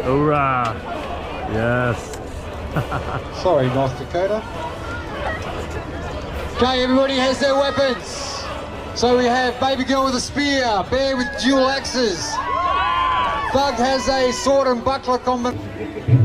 Hoorah! Yes! Sorry, North Dakota. Okay, everybody has their weapons. So we have Baby Girl with a spear, Bear with dual axes, Thug has a sword and buckler combination.